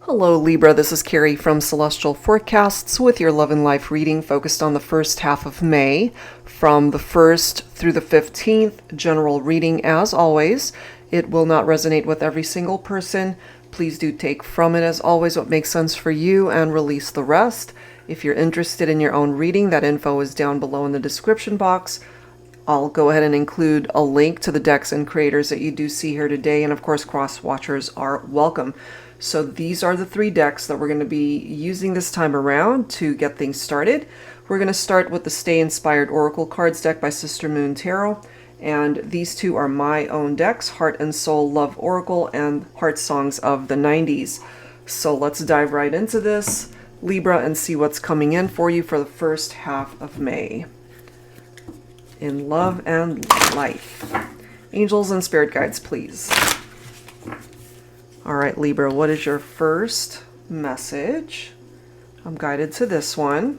Hello Libra, this is Carrie from Celestial Forecasts with your Love and Life reading focused on the first half of May from the 1st through the 15th. General reading as always. It will not resonate with every single person. Please do take from it as always what makes sense for you and release the rest. If you're interested in your own reading, that info is down below in the description box. I'll go ahead and include a link to the decks and creators that you do see here today, and of course cross watchers are welcome. So these are the 3 decks that we're going to be using this time around to get things started. We're going to start with the Stay Inspired Oracle Cards deck by Sister Moon Tarot, and these 2 are my own decks, Heart and Soul Love Oracle and Heart Songs of the 90s. So let's dive right into this, Libra, and see what's coming in for you for the first half of May. In love and life. Angels and spirit guides, please. All right, Libra, what is your first message? I'm guided to this one.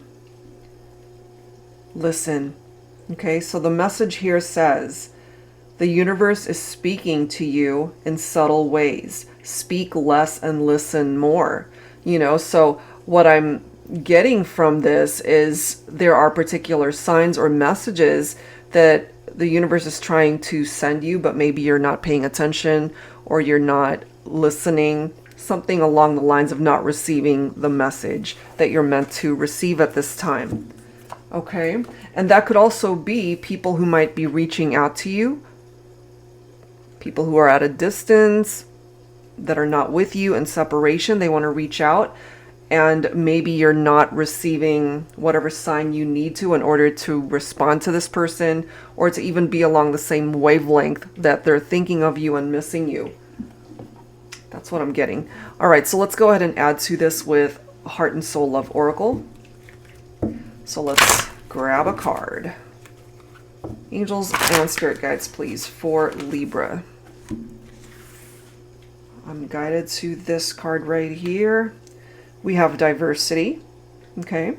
Listen. Okay, so the message here says, the universe is speaking to you in subtle ways. Speak less and listen more. So what I'm getting from this is there are particular signs or messages that the universe is trying to send you, but maybe you're not paying attention or you're not listening, something along the lines of not receiving the message that you're meant to receive at this time. Okay, and that could also be people who might be reaching out to you, people who are at a distance, that are not with you in separation. They want to reach out, and maybe you're not receiving whatever sign you need to in order to respond to this person, or to even be along the same wavelength that they're thinking of you and missing you. That's what I'm getting. All right, so let's go ahead and add to this with Heart and Soul Love Oracle. So let's grab a card. Angels and spirit guides, please, for Libra. I'm guided to this card right here. We have diversity. Okay.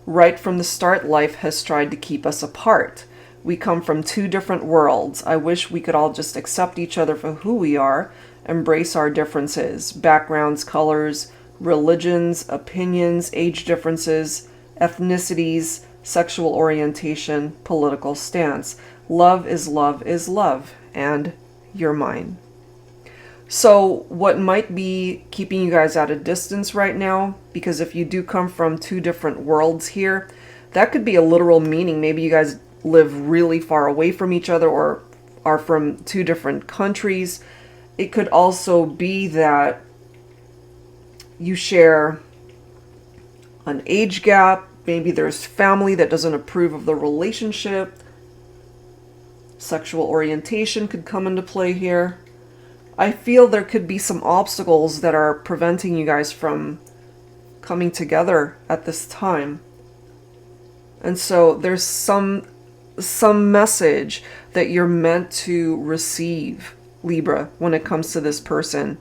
Right from the start, life has tried to keep us apart. We come from 2 different worlds. I wish we could all just accept each other for who we are, embrace our differences, backgrounds, colors, religions, opinions, age differences, ethnicities, sexual orientation, political stance. Love is love is love, and you're mine. So what might be keeping you guys at a distance right now, because if you do come from 2 different worlds here, that could be a literal meaning. Maybe you guys live really far away from each other or are from 2 different countries. It could also be that you share an age gap. Maybe there's family that doesn't approve of the relationship. Sexual orientation could come into play here. I feel there could be some obstacles that are preventing you guys from coming together at this time. And so there's some message that you're meant to receive, Libra, when it comes to this person,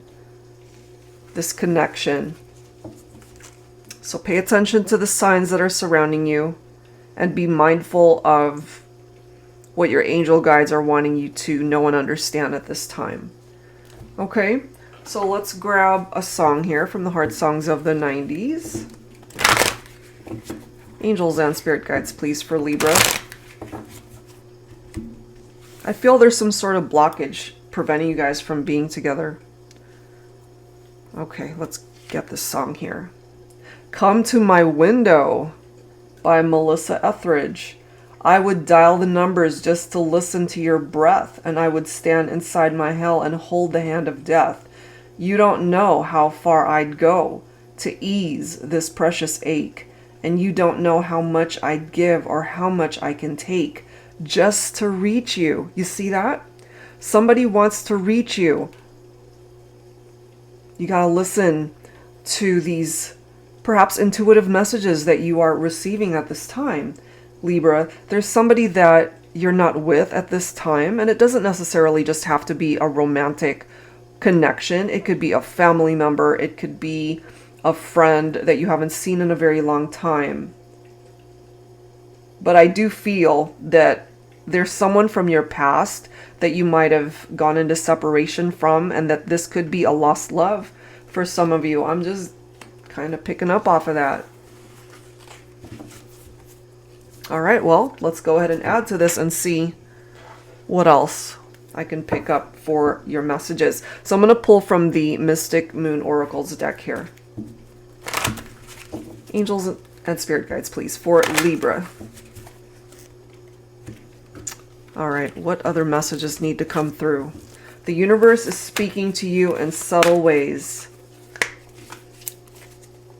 this connection. So pay attention to the signs that are surrounding you and be mindful of what your angel guides are wanting you to know and understand at this time. Okay, so let's grab a song here from the Heart Songs of the 90s. Angels and spirit guides, please, for Libra. I feel there's some sort of blockage preventing you guys from being together. Okay, let's get this song here. Come to My Window by Melissa Etheridge. I would dial the numbers just to listen to your breath, and I would stand inside my hell and hold the hand of death. You don't know how far I'd go to ease this precious ache, and you don't know how much I'd give or how much I can take just to reach you. You see that? Somebody wants to reach you. You gotta listen to these perhaps intuitive messages that you are receiving at this time. Libra, there's somebody that you're not with at this time, and it doesn't necessarily just have to be a romantic connection. It could be a family member. It could be a friend that you haven't seen in a very long time. But I do feel that there's someone from your past that you might have gone into separation from, and that this could be a lost love for some of you. I'm just kind of picking up off of that. All right, well, let's go ahead and add to this and see what else I can pick up for your messages. So I'm going to pull from the Mystic Moon Oracles deck here. Angels and spirit guides, please, for Libra. All right, what other messages need to come through? The universe is speaking to you in subtle ways.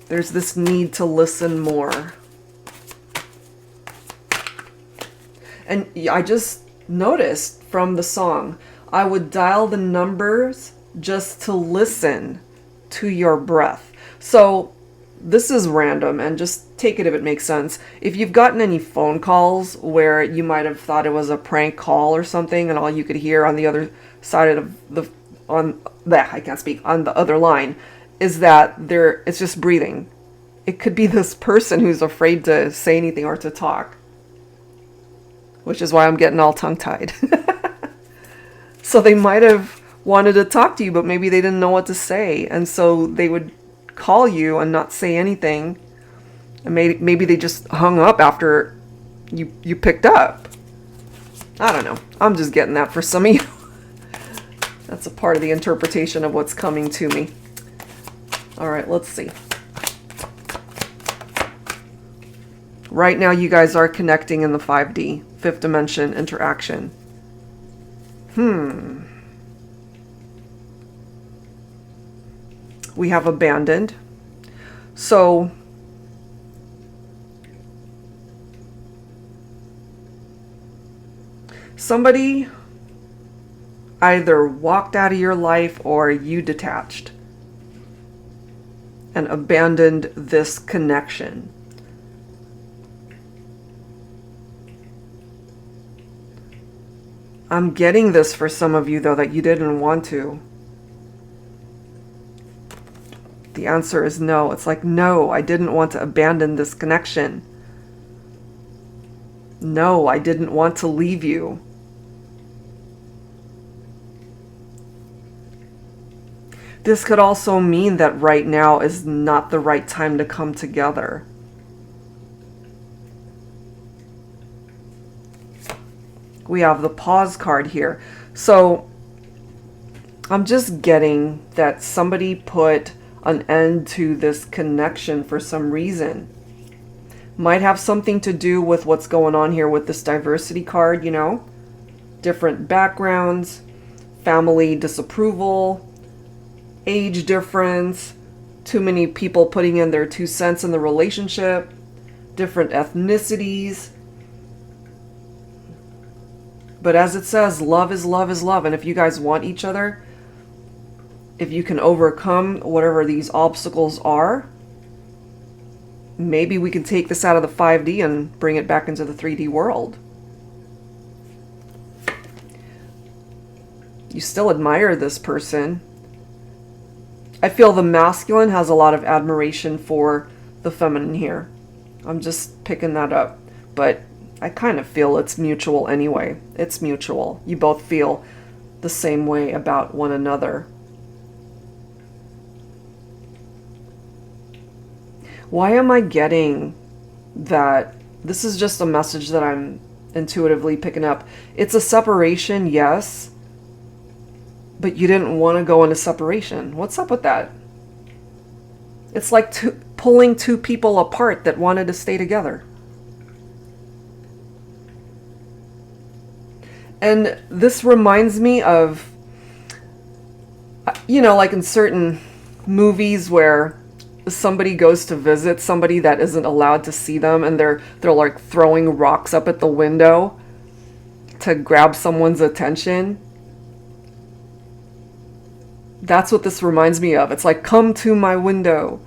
There's this need to listen more. And I just noticed from the song, I would dial the numbers just to listen to your breath. So this is random, and just take it if it makes sense. If you've gotten any phone calls where you might have thought it was a prank call or something, and all you could hear on the other side of on the other line is that it's just breathing. It could be this person who's afraid to say anything or to talk, which is why I'm getting all tongue-tied. So they might have wanted to talk to you, but maybe they didn't know what to say, and so they would call you and not say anything, and maybe they just hung up after you picked up. I don't know. I'm just getting that for some of you. That's a part of the interpretation of what's coming to me. All right, let's see. Right now, you guys are connecting in the 5D, fifth dimension interaction. We have abandoned. So somebody either walked out of your life or you detached and abandoned this connection. I'm getting this for some of you, though, that you didn't want to. The answer is no. It's like, no, I didn't want to abandon this connection. No, I didn't want to leave you. This could also mean that right now is not the right time to come together. We have the pause card here. So I'm just getting that somebody put an end to this connection for some reason. Might have something to do with what's going on here with this diversity card, you know? Different backgrounds, family disapproval, age difference, too many people putting in their 2 cents in the relationship, different ethnicities. But as it says, love is love is love. And if you guys want each other, if you can overcome whatever these obstacles are, maybe we can take this out of the 5D and bring it back into the 3D world. You still admire this person. I feel the masculine has a lot of admiration for the feminine here. I'm just picking that up. But I kind of feel it's mutual anyway. It's mutual. You both feel the same way about one another. Why am I getting that? This is just a message that I'm intuitively picking up. It's a separation, yes, but you didn't want to go into separation. What's up with that? It's like pulling 2 people apart that wanted to stay together. And this reminds me of, you know, like in certain movies where somebody goes to visit somebody that isn't allowed to see them, and they're like throwing rocks up at the window to grab someone's attention. That's what this reminds me of. It's like, come to my window,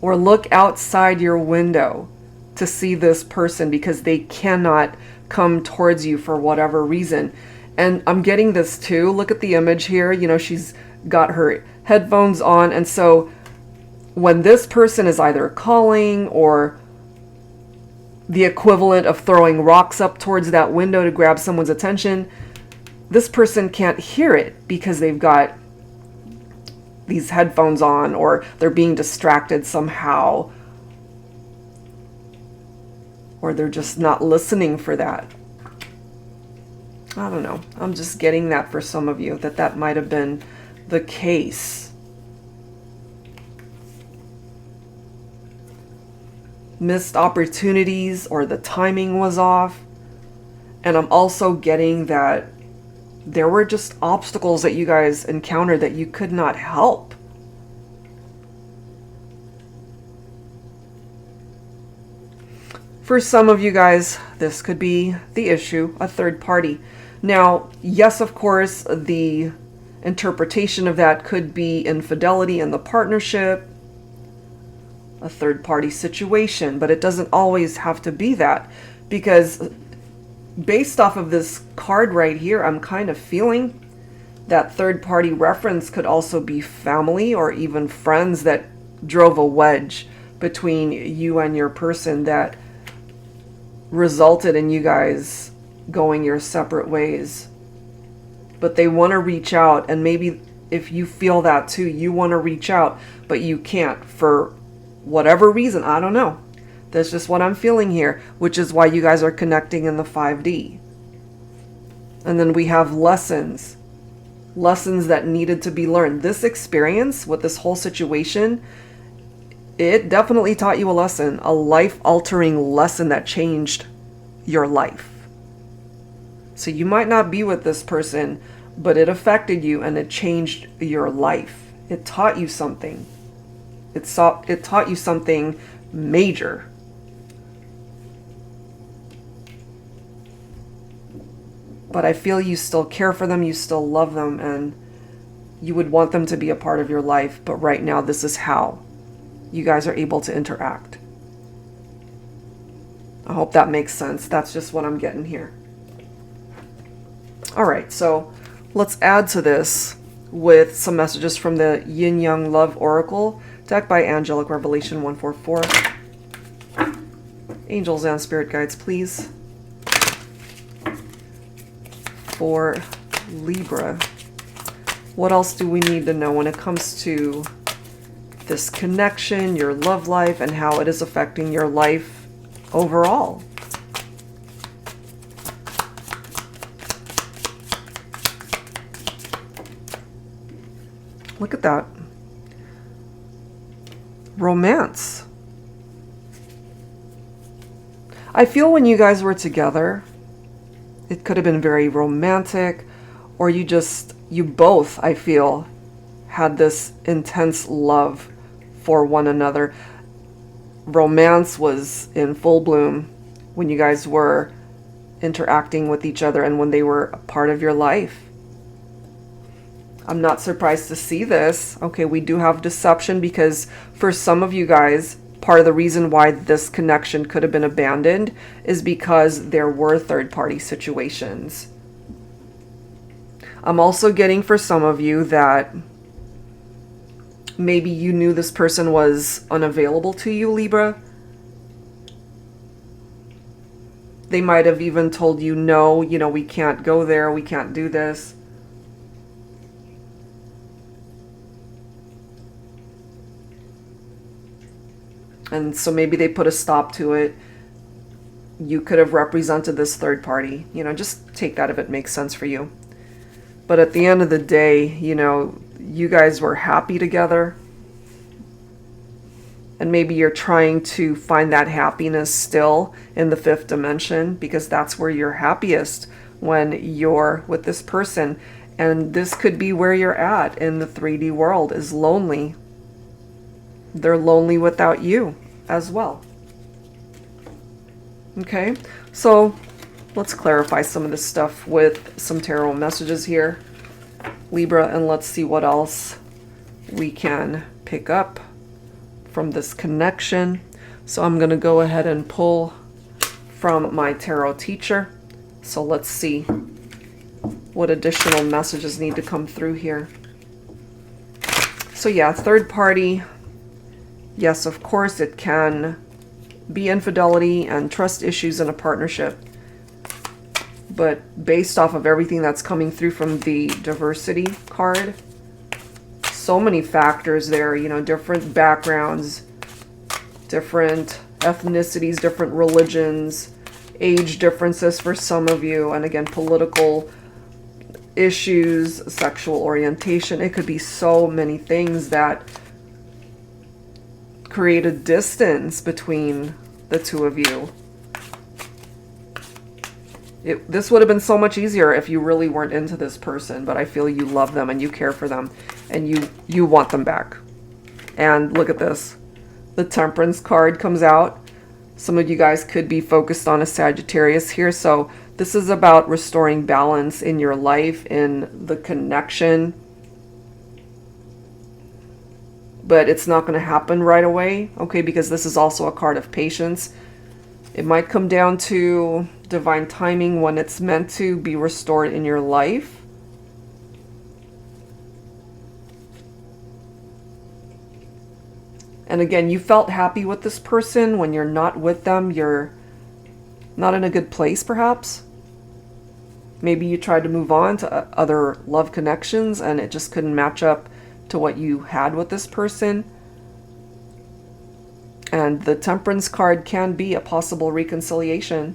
or look outside your window to see this person because they cannot come towards you for whatever reason. And I'm getting this too. Look at the image here. You know, she's got her headphones on, and so when this person is either calling or the equivalent of throwing rocks up towards that window to grab someone's attention, this person can't hear it because they've got these headphones on, or they're being distracted somehow, or they're just not listening for that. I don't know. I'm just getting that for some of you, that might have been the case. Missed opportunities, or the timing was off. And I'm also getting that there were just obstacles that you guys encountered that you could not help. For some of you guys, this could be the issue, a third party. Now, yes, of course, the interpretation of that could be infidelity in the partnership, a third party situation, but it doesn't always have to be that, because based off of this card right here, I'm kind of feeling that third party reference could also be family or even friends that drove a wedge between you and your person that resulted in you guys going your separate ways. But they want to reach out, and maybe if you feel that too, you want to reach out, but you can't for whatever reason. I don't know. That's just what I'm feeling here, which is why you guys are connecting in the 5D. And then we have lessons that needed to be learned. This experience with this whole situation, it definitely taught you a lesson, a life-altering lesson that changed your life. So you might not be with this person, but it affected you and it changed your life. It taught you something. It taught you something major. But I feel you still care for them, you still love them, and you would want them to be a part of your life. But right now, this is how you guys are able to interact. I hope that makes sense. That's just what I'm getting here. All right, so let's add to this with some messages from the Yin Yang Love Oracle deck by Angelic Revelation 144. Angels and spirit guides, please. For Libra, what else do we need to know when it comes to this connection, your love life, and how it is affecting your life overall? Look at that. Romance. I feel when you guys were together, it could have been very romantic, or you both, I feel, had this intense love for one another. Romance was in full bloom when you guys were interacting with each other and when they were a part of your life. I'm not surprised to see this. Okay, we do have deception because for some of you guys, part of the reason why this connection could have been abandoned is because there were third-party situations. I'm also getting for some of you that maybe you knew this person was unavailable to you, Libra. They might have even told you, no, we can't go there, we can't do this. And so maybe they put a stop to it. You could have represented this third party. Just take that if it makes sense for you. But at the end of the day, you guys were happy together. And maybe you're trying to find that happiness still in the fifth dimension, because that's where you're happiest, when you're with this person. And this could be where you're at in the 3D world, is lonely. They're lonely without you as well. Okay, so let's clarify some of this stuff with some tarot messages here, Libra, and let's see what else we can pick up from this connection. So I'm going to go ahead and pull from my tarot teacher. So let's see what additional messages need to come through here. So yeah, third party. Yes, of course, it can be infidelity and trust issues in a partnership. But based off of everything that's coming through from the diversity card, so many factors there, you know, different backgrounds, different ethnicities, different religions, age differences for some of you, and again, political issues, sexual orientation. It could be so many things that create a distance between the two of you. This would have been so much easier if you really weren't into this person, but I feel you love them and you care for them and you want them back. And look at this. The Temperance card comes out. Some of you guys could be focused on a Sagittarius here. So this is about restoring balance in your life, in the connection. But it's not going to happen right away, okay? Because this is also a card of patience. It might come down to divine timing when it's meant to be restored in your life. And again, you felt happy with this person. When you're not with them, you're not in a good place, perhaps. Maybe you tried to move on to other love connections and it just couldn't match up to what you had with this person. And the Temperance card can be a possible reconciliation.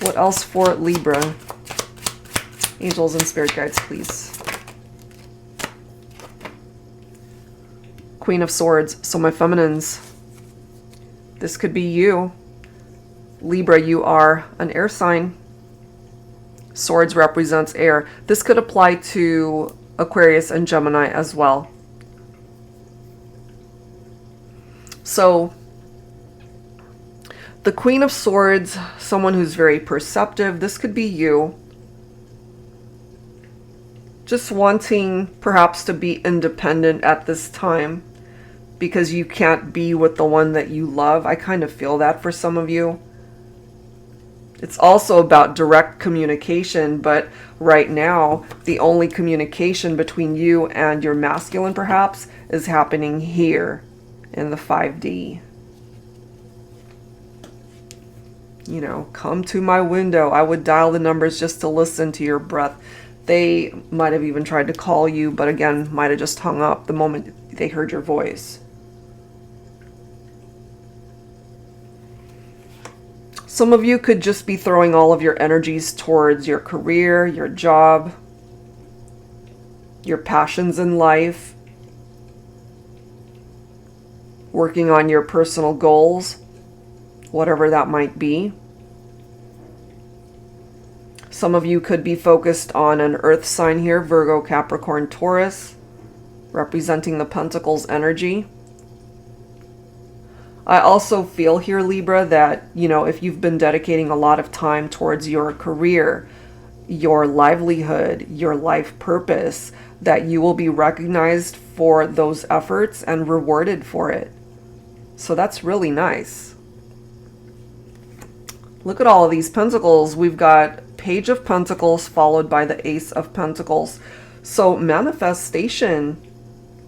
What else for Libra? Angels and spirit guides, please. Queen of Swords. So my feminines, this could be you. Libra, you are an air sign. Swords represents air. This could apply to Aquarius and Gemini as well. So the Queen of Swords, someone who's very perceptive. This could be you. Just wanting perhaps to be independent at this time because you can't be with the one that you love. I kind of feel that for some of you. It's also about direct communication, but right now, the only communication between you and your masculine perhaps is happening here in the 5D. You know, come to my window. I would dial the numbers just to listen to your breath. They might have even tried to call you, but again, might have just hung up the moment they heard your voice. Some of you could just be throwing all of your energies towards your career, your job, your passions in life, working on your personal goals, whatever that might be. Some of you could be focused on an earth sign here, Virgo, Capricorn, Taurus, representing the Pentacles energy. I also feel here, Libra, that, you know, if you've been dedicating a lot of time towards your career, your livelihood, your life purpose, that you will be recognized for those efforts and rewarded for it. So that's really nice. Look at all of these pentacles. We've got Page of Pentacles followed by the Ace of Pentacles. So manifestation,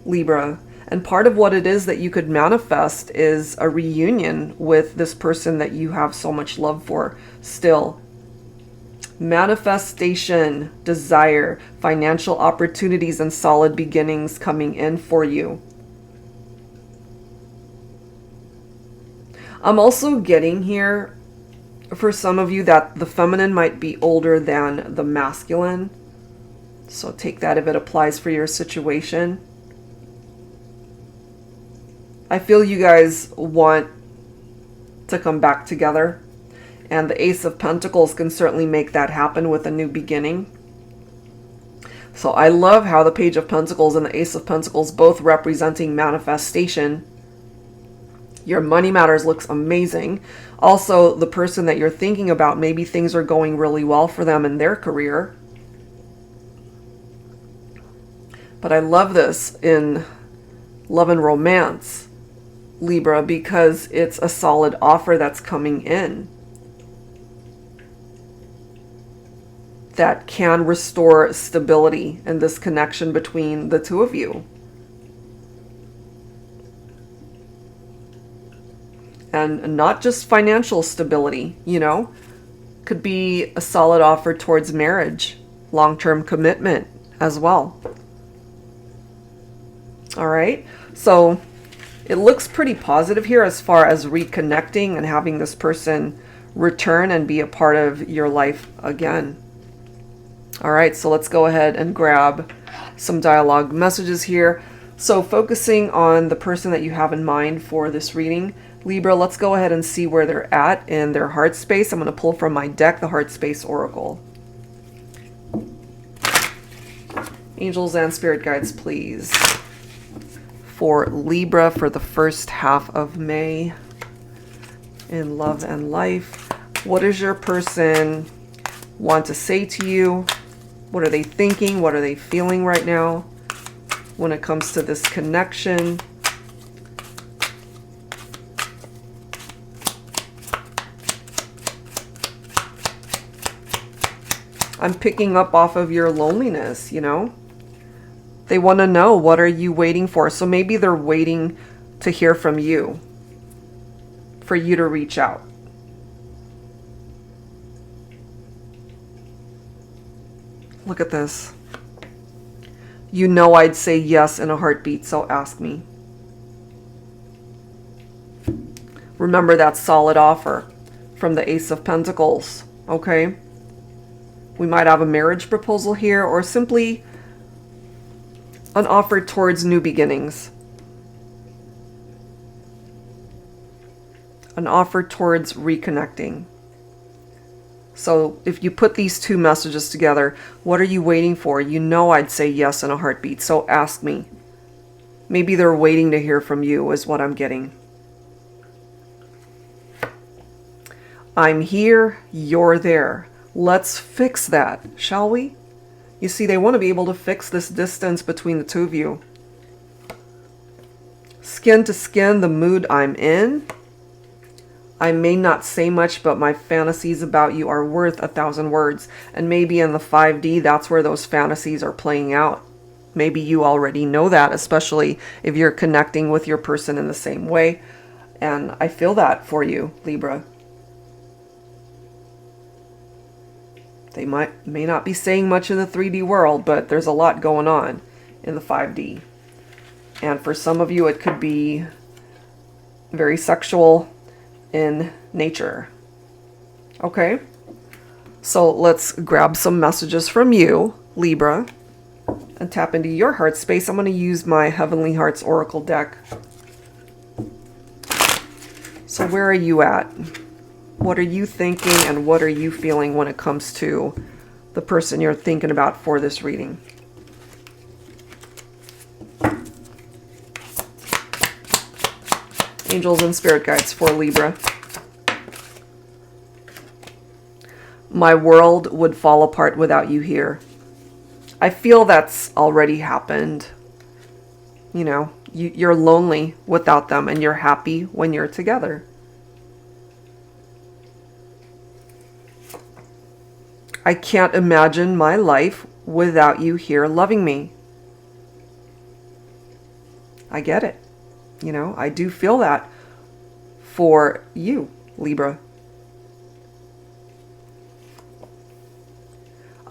Libra. And part of what it is that you could manifest is a reunion with this person that you have so much love for still. Manifestation, desire, financial opportunities, and solid beginnings coming in for you. I'm also getting here for some of you that the feminine might be older than the masculine. So take that if it applies for your situation. I feel you guys want to come back together, and the Ace of Pentacles can certainly make that happen with a new beginning. So I love how the Page of Pentacles and the Ace of Pentacles both representing manifestation. Your money matters looks amazing. Also, the person that you're thinking about, maybe things are going really well for them in their career. But I love this in love and romance, Libra, because it's a solid offer that's coming in that can restore stability in this connection between the two of you. And not just financial stability, you know, could be a solid offer towards marriage. long-term commitment as well. All right, so it looks pretty positive here as far as reconnecting and having this person return and be a part of your life again. All right, so let's go ahead and grab some dialogue messages here. So focusing on the person that you have in mind for this reading, Libra, let's go ahead and see where they're at in their heart space. I'm going to pull from my deck the Heart Space Oracle. Angels and spirit guides, please. For Libra for the first half of May in love and life. What does your person want to say to you? What are they thinking? What are they feeling right now when it comes to this connection? I'm picking up off of your loneliness, you know? They want to know, what are you waiting for? So maybe they're waiting to hear from you, for you to reach out. Look at this. You know I'd say yes in a heartbeat, so ask me. Remember that solid offer from the Ace of Pentacles, okay? We might have a marriage proposal here, or simply an offer towards new beginnings. An offer towards reconnecting. So if you put these two messages together, what are you waiting for? You know I'd say yes in a heartbeat, so ask me. Maybe they're waiting to hear from you is what I'm getting. I'm here, you're there. Let's fix that, shall we? You see, they want to be able to fix this distance between the two of you. Skin to skin, the mood I'm in. I may not say much, but my fantasies about you are worth 1,000 words. And maybe in the 5D, that's where those fantasies are playing out. Maybe you already know that, especially if you're connecting with your person in the same way. And I feel that for you, Libra. They may not be saying much in the 3D world, but there's a lot going on in the 5D. And for some of you, it could be very sexual in nature. Okay? So let's grab some messages from you, Libra, and tap into your heart space. I'm going to use my Heavenly Hearts Oracle deck. So where are you at? What are you thinking and what are you feeling when it comes to the person you're thinking about for this reading? Angels and spirit guides for Libra. My world would fall apart without you here. I feel that's already happened. You know, you're lonely without them and you're happy when you're together. I can't imagine my life without you here loving me. I get it. You know, I do feel that for you, Libra.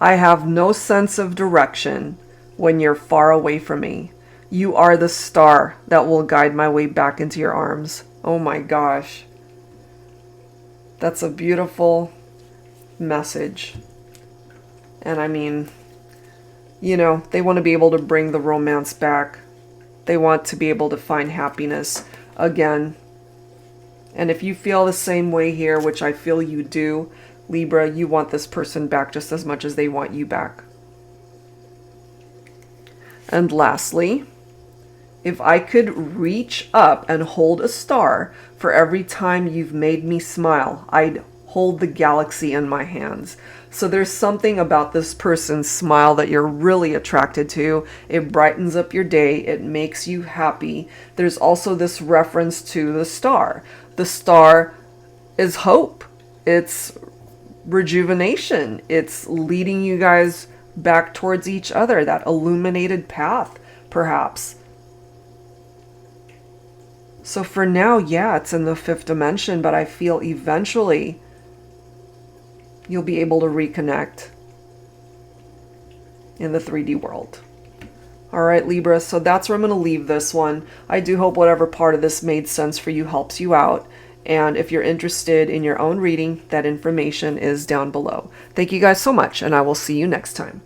I have no sense of direction when you're far away from me. You are the star that will guide my way back into your arms. Oh my gosh. That's a beautiful message. And I mean, you know, they want to be able to bring the romance back. They want to be able to find happiness again. And if you feel the same way here, which I feel you do, Libra, you want this person back just as much as they want you back. And lastly, if I could reach up and hold a star for every time you've made me smile, I'd hold the galaxy in my hands. So there's something about this person's smile that you're really attracted to. It brightens up your day. It makes you happy. There's also this reference to the star. The star is hope. It's rejuvenation. It's leading you guys back towards each other. That illuminated path, perhaps. So for now, yeah, it's in the 5th dimension, but I feel eventually you'll be able to reconnect. in the 3D world. All right, Libra, so that's where I'm going to leave this one. I do hope whatever part of this made sense for you helps you out. And if you're interested in your own reading, that information is down below. Thank you guys so much, and I will see you next time.